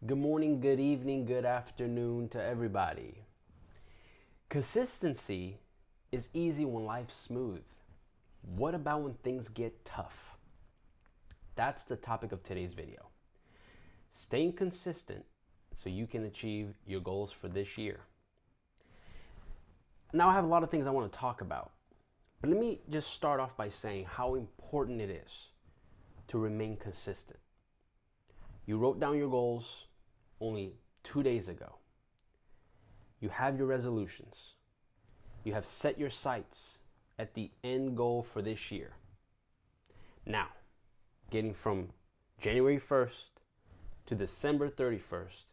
Good morning, good evening, good afternoon to everybody. Consistency is easy when life's smooth. What about when things get tough? That's the topic of today's video. Staying consistent so you can achieve your goals for this year. Now I have a lot of things I want to talk about, but let me just start off by saying how important it is to remain consistent. You wrote down your goals only 2 days ago. You have your resolutions. You have set your sights at the end goal for this year. Now, getting from January 1st to December 31st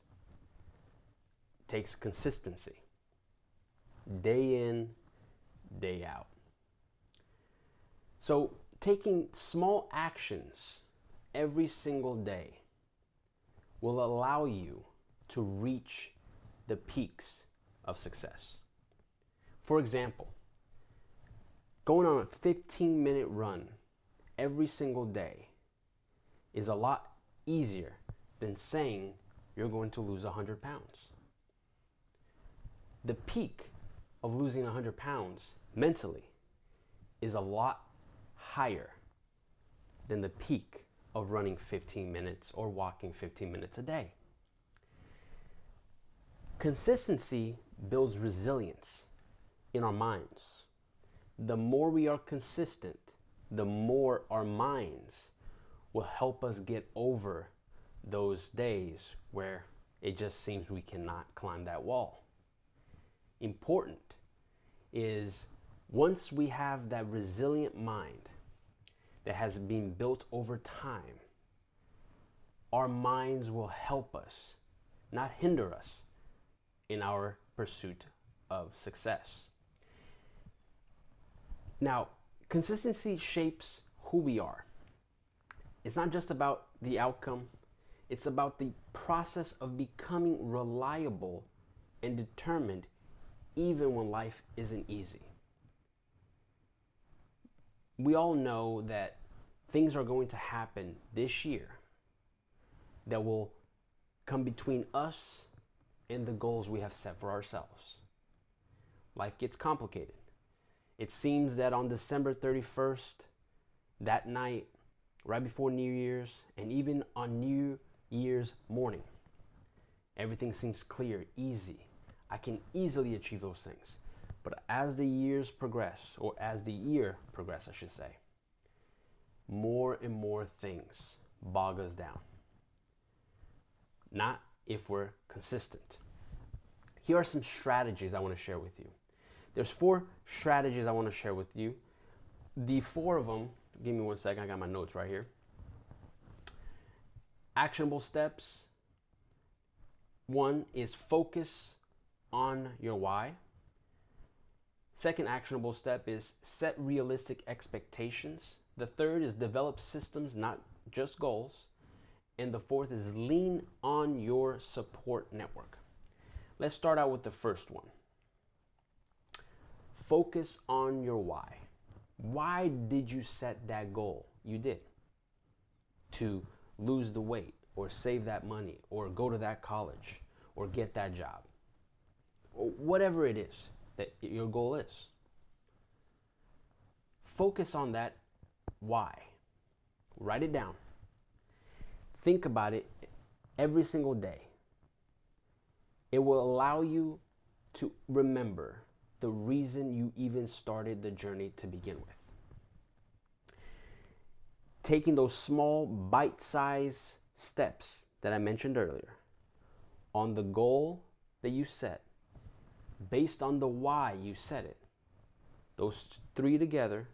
takes consistency. Day in, day out. So, taking small actions every single day will allow you to reach the peaks of success. For example, going on a 15-minute run every single day is a lot easier than saying you're going to lose 100 pounds. The peak of losing 100 pounds mentally is a lot higher than the peak of running 15 minutes or walking 15 minutes a day. Consistency builds resilience in our minds. The more we are consistent, the more our minds will help us get over those days where it just seems we cannot climb that wall. Important is once we have that resilient mind that has been built over time, our minds will help us, not hinder us, in our pursuit of success. Now, consistency shapes who we are. It's not just about the outcome, it's about the process of becoming reliable and determined even when life isn't easy. We all know that things are going to happen this year that will come between us and the goals we have set for ourselves. Life gets complicated. It seems that on December 31st, that night, right before New Year's, and even on New Year's morning, everything seems clear, easy. I can easily achieve those things. But as the years progress, or as the year progresses, I should say, more and more things bog us down. Not if we're consistent. Here are some strategies I want to share with you. There's 4 strategies I want to share with you. The 4 of them, give me 1 second, I got my notes right here. Actionable steps. 1 is focus on your why. Second actionable step is set realistic expectations. The 3rd is develop systems, not just goals. And the 4th is lean on your support network. Let's start out with the first one. Focus on your why. Why did you set that goal? You did. To lose the weight, or save that money, or go to that college, or get that job, or whatever it is that your goal is. Focus on that why. Write it down. Think about it every single day. It will allow you to remember the reason you even started the journey to begin with. Taking those small bite-sized steps that I mentioned earlier on the goal that you set, based on the why you set it, those 3 together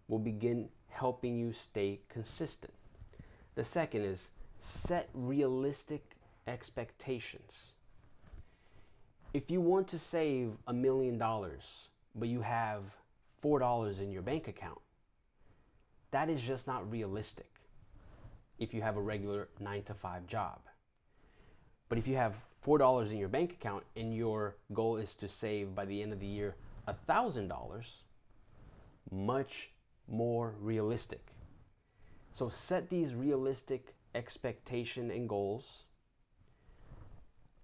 will begin helping you stay consistent. The second is set realistic expectations. If you want to save $1 million, but you have $4 in your bank account, that is just not realistic if you have a regular 9-to-5 job. But if you have $4 in your bank account and your goal is to save by the end of the year $1,000, much more realistic. So set these realistic expectations and goals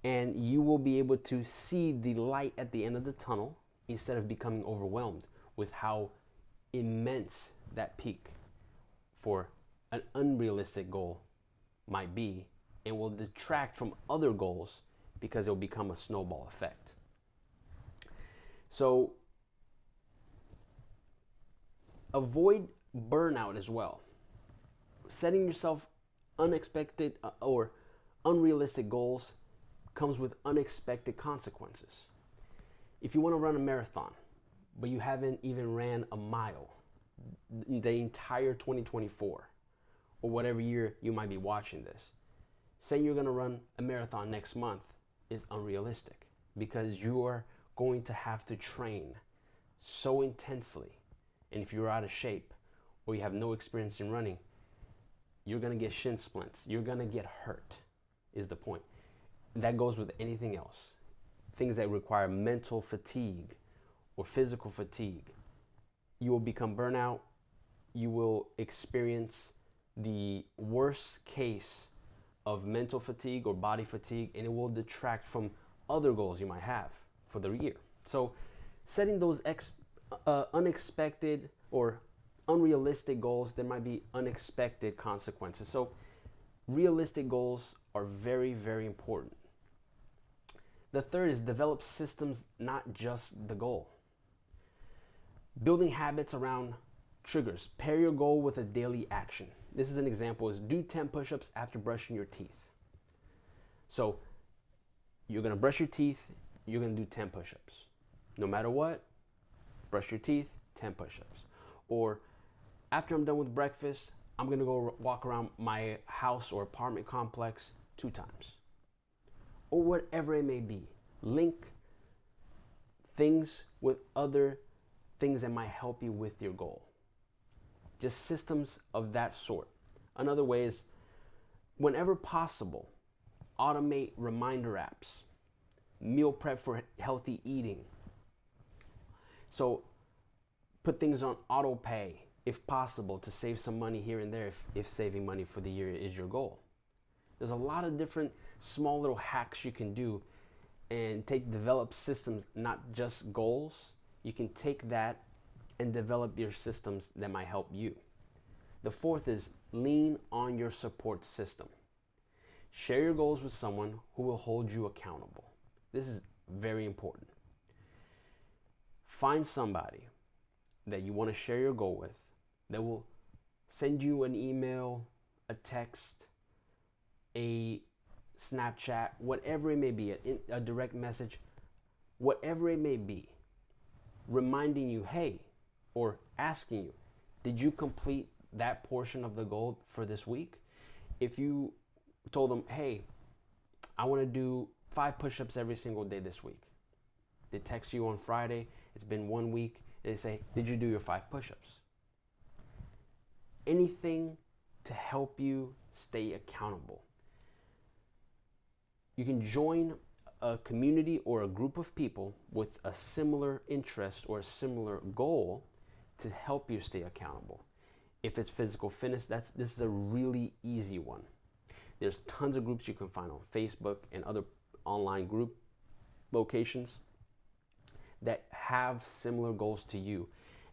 and you will be able to see the light at the end of the tunnel instead of becoming overwhelmed with how immense that peak for an unrealistic goal might be, and will detract from other goals because it will become a snowball effect. So avoid burnout as well. Setting yourself unexpected or unrealistic goals comes with unexpected consequences. If you want to run a marathon, but you haven't even ran a mile the entire 2024, or whatever year you might be watching this, saying you're going to run a marathon next month is unrealistic because you are going to have to train so intensely. And if you're out of shape or you have no experience in running, you're going to get shin splints. You're going to get hurt, is the point. That goes with anything else. Things that require mental fatigue or physical fatigue. You will become burnout. You will experience the worst case of mental fatigue or body fatigue, and it will detract from other goals you might have for the year. So setting those unexpected or unrealistic goals, there might be unexpected consequences. So realistic goals are very, very important. The third is develop systems, not just the goal. Building habits around triggers. Pair your goal with a daily action. This is an example, is do 10 push-ups after brushing your teeth. So you're going to brush your teeth, you're going to do 10 push-ups. No matter what, brush your teeth, 10 push-ups. Or after I'm done with breakfast, I'm going to go walk around my house or apartment complex 2 times. Or whatever it may be. Link things with other things that might help you with your goal. Just systems of that sort. Another way is, whenever possible, automate reminder apps, meal prep for healthy eating. So put things on auto pay if possible to save some money here and there if saving money for the year is your goal. There's a lot of different small little hacks you can do and develop systems, not just goals. You can take that and develop your systems that might help you. The fourth is lean on your support system. Share your goals with someone who will hold you accountable. This is very important. Find somebody that you want to share your goal with that will send you an email, a text, a Snapchat, whatever it may be, a direct message, whatever it may be, reminding you, hey, or asking you, did you complete that portion of the goal for this week? If you told them, hey, I want to do 5 push-ups every single day this week. They text you on Friday, it's been 1 week, and they say, did you do your 5 push-ups? Anything to help you stay accountable. You can join a community or a group of people with a similar interest or a similar goal to help you stay accountable. If it's physical fitness, this is a really easy one. There's tons of groups you can find on Facebook and other online group locations that have similar goals to you,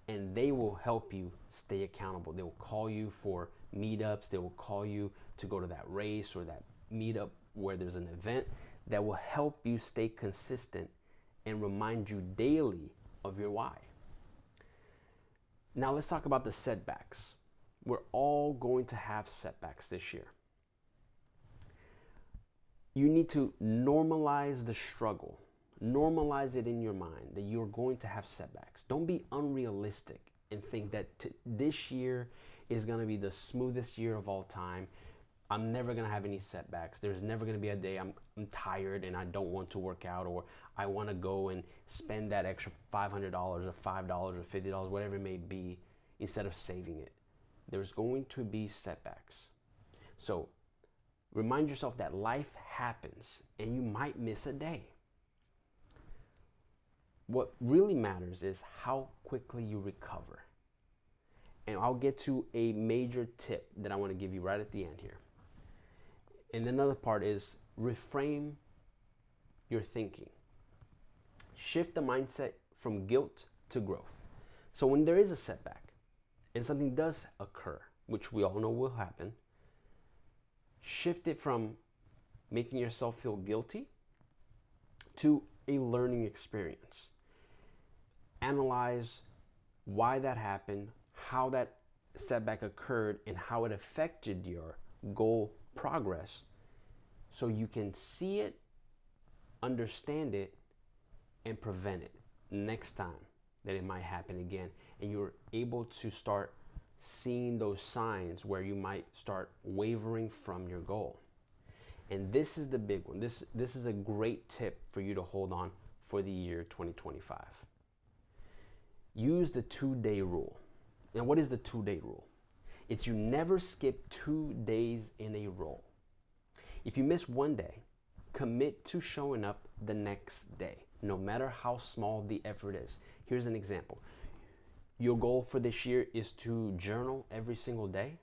and they will help you stay accountable. They will call you for meetups. They will call you to go to that race or that meetup where there's an event that will help you stay consistent and remind you daily of your why. Now let's talk about the setbacks. We're all going to have setbacks this year. You need to normalize the struggle. Normalize it in your mind that you're going to have setbacks. Don't be unrealistic and think that this year is going to be the smoothest year of all time. I'm never going to have any setbacks. There's never going to be a day I'm tired and I don't want to work out, or I want to go and spend that extra $500 or $5 or $50, whatever it may be, instead of saving it. There's going to be setbacks. So remind yourself that life happens and you might miss a day. What really matters is how quickly you recover. And I'll get to a major tip that I want to give you right at the end here. And another part is reframe your thinking. Shift the mindset from guilt to growth. So when there is a setback and something does occur, which we all know will happen, shift it from making yourself feel guilty to a learning experience. Analyze why that happened, how that setback occurred, and how it affected your goal progress, so you can see it, understand it, and prevent it next time that it might happen again. And you're able to start seeing those signs where you might start wavering from your goal. And this is the big one. This is a great tip for you to hold on for the year 2025. Use the 2-day rule. Now, what is the 2-day rule? It's you never skip 2 days in a row. If you miss one day, commit to showing up the next day, no matter how small the effort is. Here's an example. Your goal for this year is to journal every single day,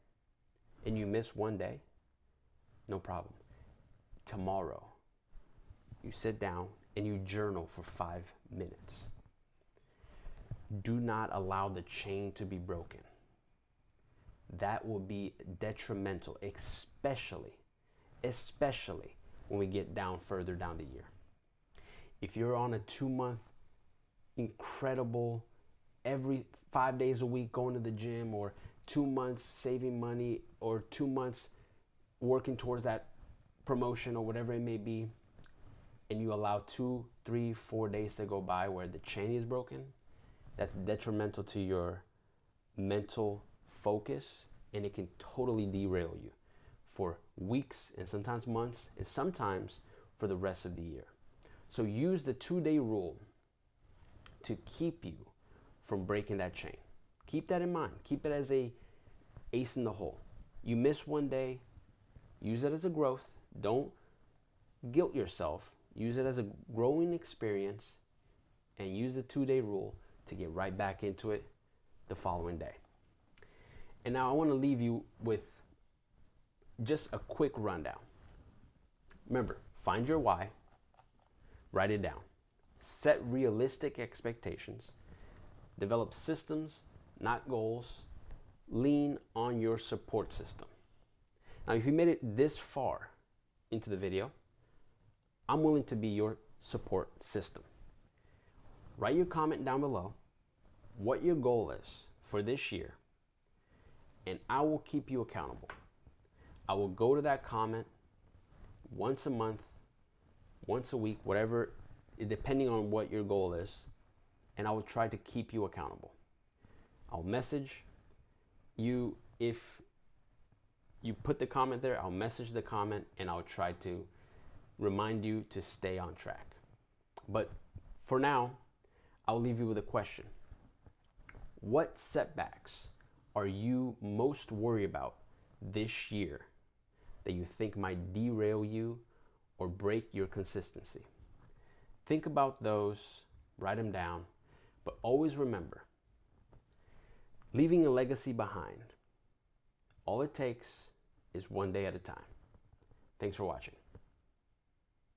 and you miss one day, no problem. Tomorrow, you sit down and you journal for 5 minutes. Do not allow the chain to be broken. That will be detrimental, especially when we get further down the year. If you're on a 2-month incredible, every 5 days a week going to the gym, or 2 months saving money, or 2 months working towards that promotion or whatever it may be, and you allow 2, 3, 4 days to go by where the chain is broken, that's detrimental to your mental focus, and it can totally derail you for weeks and sometimes months, and sometimes for the rest of the year. So use the 2-day rule to keep you from breaking that chain. Keep that in mind. Keep it as a ace in the hole. You miss one day, use it as a growth. Don't guilt yourself. Use it as a growing experience, and use the 2-day rule to get right back into it the following day. And now I want to leave you with just a quick rundown. Remember, find your why, write it down, set realistic expectations, develop systems, not goals, lean on your support system. Now, if you made it this far into the video, I'm willing to be your support system. Write your comment down below what your goal is for this year, and I will keep you accountable. I will go to that comment once a month, once a week, whatever, depending on what your goal is, and I will try to keep you accountable. I'll message you if you put the comment there. I'll message the comment, and I'll try to remind you to stay on track. But for now, I'll leave you with a question. What setbacks are you most worried about this year that you think might derail you or break your consistency? Think about those, write them down, but always remember, leaving a legacy behind, all it takes is one day at a time. Thanks for watching.